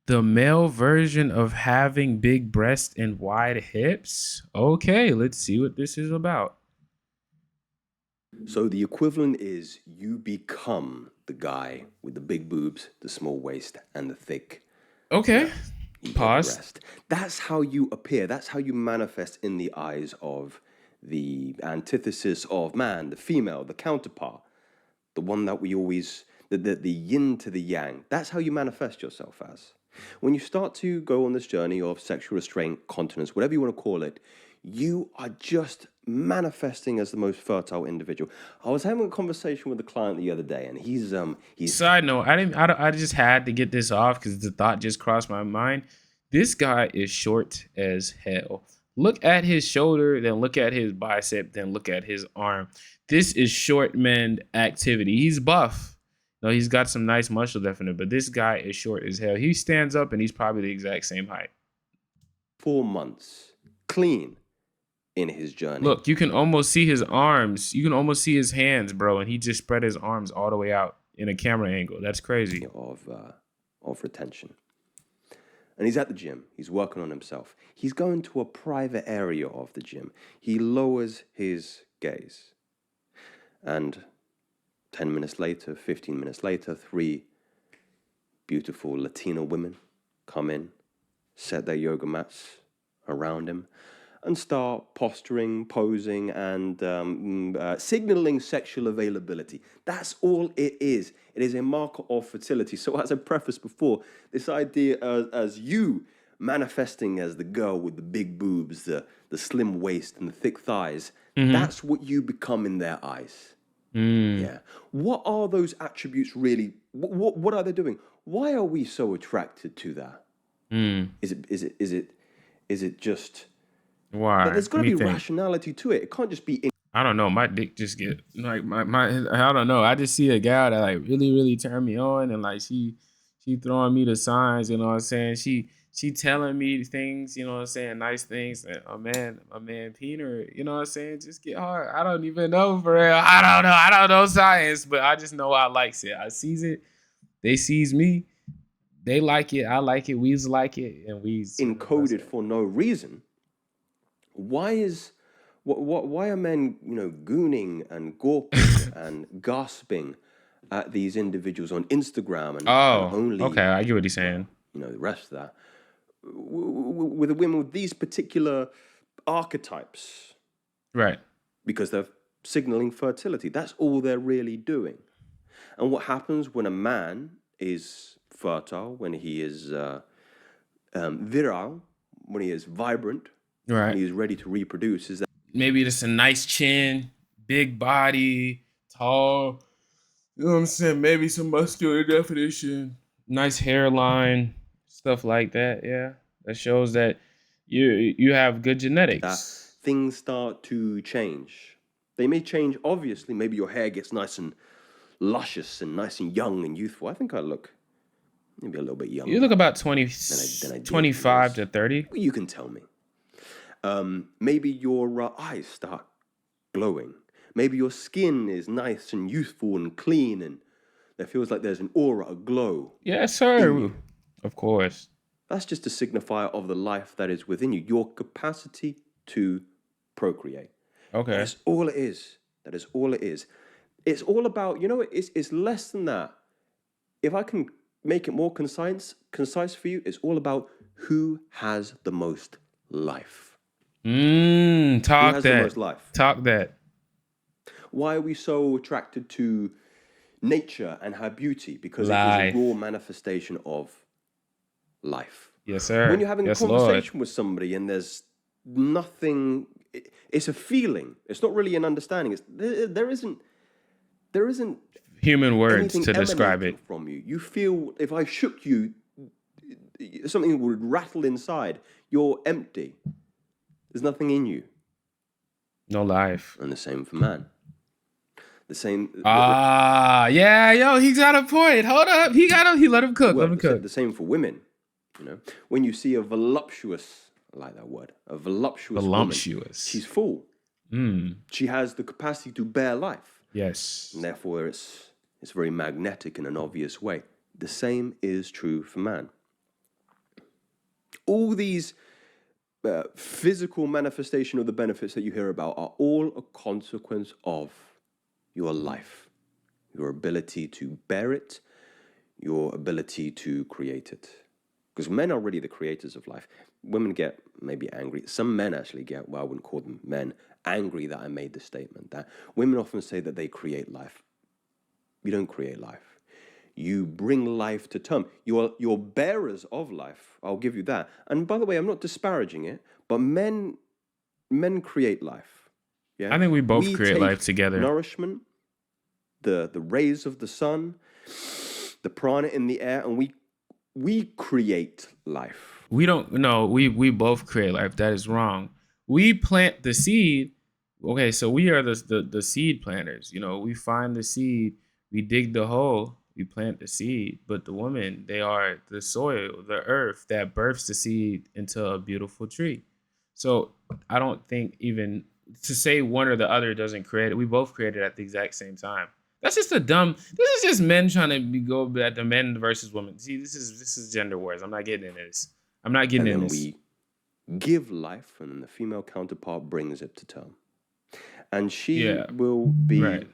The male version of having big breasts and wide hips. Okay, let's see what this is about. So the equivalent is you become the guy with the big boobs, the small waist, and the thick, you Okay. know, ego Pause. breast. That's how you appear. That's how you manifest in the eyes of the antithesis of man, the female, the counterpart, the one that we always, the yin to the yang. That's how you manifest yourself as. When you start to go on this journey of sexual restraint, continence, whatever you want to call it, you are just manifesting as the most fertile individual. I was having a conversation with a client the other day, and he's Side note, I just had to get this off because the thought just crossed my mind. This guy is short as hell. Look at his shoulder, then look at his bicep, then look at his arm. This is short man activity. He's buff. No, he's got some nice muscle definitely, but this guy is short as hell. He stands up and he's probably the exact same height. 4 months clean in his journey Look, you can almost see his arms. You can almost see his hands, bro, and he just spread his arms all the way out in a camera angle. That's crazy. of retention. And he's at the gym. He's working on himself. He's going to a private area of the gym. He lowers his gaze. And 10 minutes later, 15 minutes later, 3 beautiful Latina women come in, set their yoga mats around him, and start posturing, posing, and signaling sexual availability. That's all it is. It is a marker of fertility. So as I prefaced before, this idea as you manifesting as the girl with the big boobs, the slim waist, and the thick thighs, that's what you become in their eyes. Yeah. What are those attributes really? What are they doing? Why are we so attracted to that? Is it just? Why? There's got Let to me be think. rationality to it. It can't just be. I don't know. My dick just get like my I don't know. I just see a gal that like really turned me on, and like she throwing me the signs. You know what I'm saying? She telling me things. You know what I'm saying? Nice things. And my man Peter. You know what I'm saying? Just get hard. I don't even know for real. I don't know. I don't know science, but I just know I likes it. I sees it. They sees me. They like it. I like it. We's like it, and we's Encoded for no reason. Why are men gooning and gawping and gasping at these individuals on Instagram and Oh, only okay. I get what he's saying. the rest of that with the women with these particular archetypes Right. because they're signaling fertility. That's all they're really doing. And what happens when a man is fertile, when he is virile, when he is vibrant, Right. when he is ready to reproduce, is that Maybe just a nice chin, big body, tall. You know what I'm saying? Maybe some muscular definition, nice hairline, stuff like that. Yeah, that shows that you have good genetics. things start to change. They may change, obviously. Maybe your hair gets nice and luscious and nice and young and youthful. I think I look maybe a little bit younger. You look about 20, than I did 25 years. to 30. You can tell me. Maybe your eyes start glowing. Maybe your skin is nice and youthful and clean, and there feels like there's an aura, a glow. Yes, sir. Of course. That's just a signifier of the life that is within you, your capacity to procreate. Okay. That's all it is. That is all it is. It's all about, it's less than that. If I can make it more concise for you, it's all about who has the most life. Talk Who has that. the most life? Talk that. Why are we so attracted to nature and her beauty? Because Life. it is a raw manifestation of life. Yes, sir. When you're having Yes, a Lord. conversation with somebody and there's nothing, it's a feeling. It's not really an understanding. There isn't Human words anything to describe emanating it. from you. You feel if I shook you, something would rattle inside. You're empty. There's nothing in you. No life. And the same for man. The same. Yeah, yo, he got a point. Hold up, he let him cook. Let him cook. The same for women. When you see a voluptuous, I like that word, a voluptuous woman, she's full. She has the capacity to bear life. Yes. And therefore, it's very magnetic in an obvious way. The same is true for man. All these physical manifestation of the benefits that you hear about are all a consequence of your life, your ability to bear it, your ability to create it. Because men are really the creators of life. Women get maybe angry. Some men actually get, well, I wouldn't call them men, angry that I made the statement. That women often say that they create life. You don't create life. You bring life to term. You're bearers of life. I'll give you that. And by the way, I'm not disparaging it, but men create life. Yeah, I think we both create life together. Nourishment, the rays of the sun, the prana in the air, and we create life. We don't. No, we both create life. That is wrong. We plant the seed. Okay, so we are the seed planters. You know, we find the seed, we dig the hole, we plant the seed. But the women, they are the soil, the earth that births the seed into a beautiful tree. So I don't think even to say one or the other doesn't create it. We both create it at the exact same time. That's just a dumb. This is just men trying to go at the men versus women. See, this is gender wars. I'm not getting into this. I'm not getting into this. We give life, and then the female counterpart brings it to term, and she will be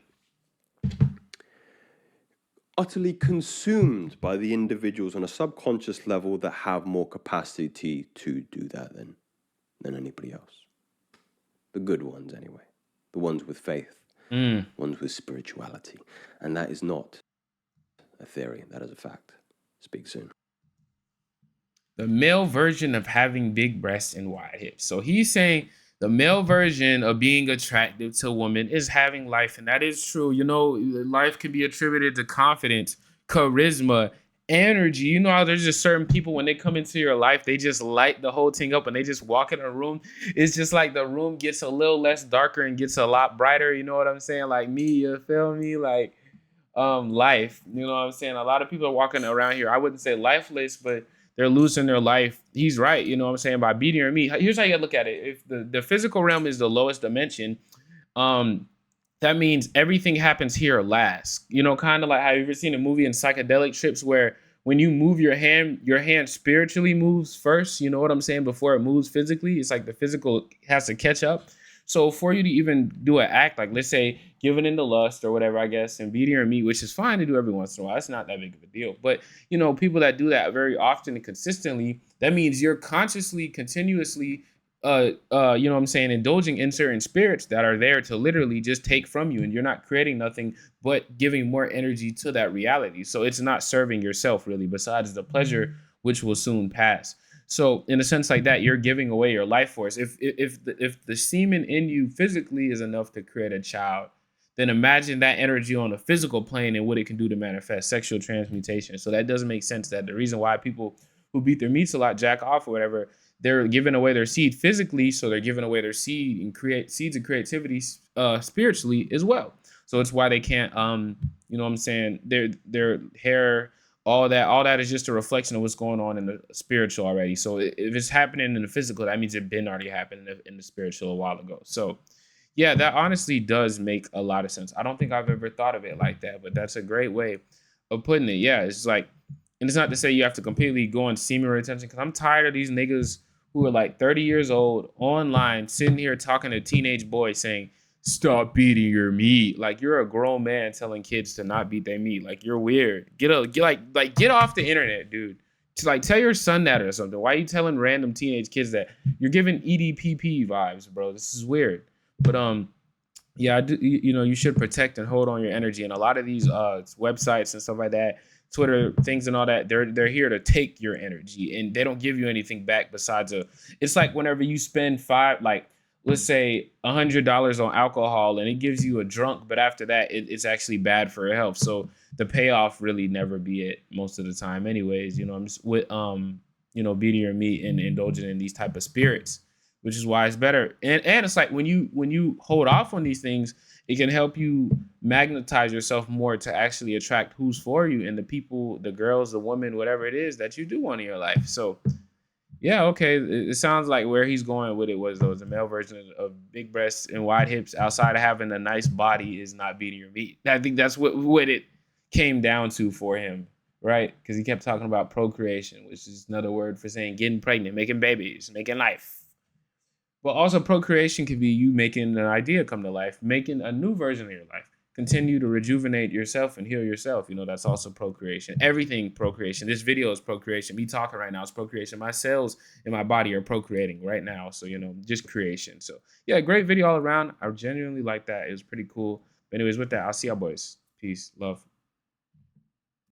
utterly consumed by the individuals on a subconscious level that have more capacity to do that than anybody else. The good ones, anyway. The ones with faith. Ones with spirituality. And that is not a theory. That is a fact. Speak soon. The male version of having big breasts and wide hips. So he's saying the male version of being attractive to a woman is having life. And that is true. You know, life can be attributed to confidence, charisma, energy. You know how there's just certain people when they come into your life, they just light the whole thing up and they just walk in a room. It's just like the room gets a little less darker and gets a lot brighter. You know what I'm saying? Like me, you feel me? Like life. You know what I'm saying? A lot of people are walking around here. I wouldn't say lifeless, but they're losing their life. He's right. You know what I'm saying? By beating your meat. Here's how you gotta look at it. If the physical realm is the lowest dimension, that means everything happens here last. You know, kind of like how you ever seen a movie in psychedelic trips where when you move your hand spiritually moves first. You know what I'm saying? Before it moves physically, it's like the physical has to catch up. So for you to even do an act, like let's say giving into lust or whatever, I guess, and beating your meat, which is fine to do every once in a while. It's not that big of a deal. But, you know, people that do that very often and consistently, that means you're consciously, continuously, you know what I'm saying, indulging in certain spirits that are there to literally just take from you. And you're not creating nothing but giving more energy to that reality. So it's not serving yourself really, besides the pleasure, which will soon pass. So in a sense like that, you're giving away your life force. If the semen in you physically is enough to create a child, then imagine that energy on a physical plane and what it can do to manifest sexual transmutation. So that doesn't make sense that the reason why people who beat their meats a lot, jack off or whatever, they're giving away their seed physically. So they're giving away their seed and create seeds of creativity spiritually as well. So it's why they can't, you know what I'm saying, their hair, all that is just a reflection of what's going on in the spiritual already. So if it's happening in the physical, that means it been already happened in the spiritual a while ago. So yeah, that honestly does make a lot of sense. I don't think I've ever thought of it like that, but that's a great way of putting it. Yeah, it's like, and it's not to say you have to completely go on semen retention, because I'm tired of these niggas who are like 30 years old online sitting here talking to teenage boys saying, stop beating your meat. Like, you're a grown man telling kids to not beat their meat. Like, you're weird. Get off the internet, dude. Like, tell your son that or something. Why are you telling random teenage kids that? You're giving EDPP vibes, bro. This is weird. But yeah, I do, you know, you should protect and hold on your energy. And a lot of these websites and stuff like that, Twitter things and all that, they're here to take your energy, and they don't give you anything back besides it's like whenever you spend let's say $100 on alcohol and it gives you a drunk, but after that it's actually bad for your health. So the payoff really never be it most of the time anyways. You know, I'm just with you know, beating your meat and indulging in these type of spirits, which is why it's better. And it's like when you hold off on these things, it can help you magnetize yourself more to actually attract who's for you and the people, the girls, the women, whatever it is that you do want in your life. So yeah, okay. It sounds like where he's going with it was the male version of big breasts and wide hips outside of having a nice body is not beating your meat. I think that's what it came down to for him, right? Because he kept talking about procreation, which is another word for saying getting pregnant, making babies, making life. But also procreation could be you making an idea come to life, making a new version of your life. Continue to rejuvenate yourself and heal yourself. You know, that's also procreation. Everything procreation. This video is procreation. Me talking right now is procreation. My cells in my body are procreating right now. So, you know, just creation. So, yeah, great video all around. I genuinely like that. It was pretty cool. But anyways, with that, I'll see y'all boys. Peace, love.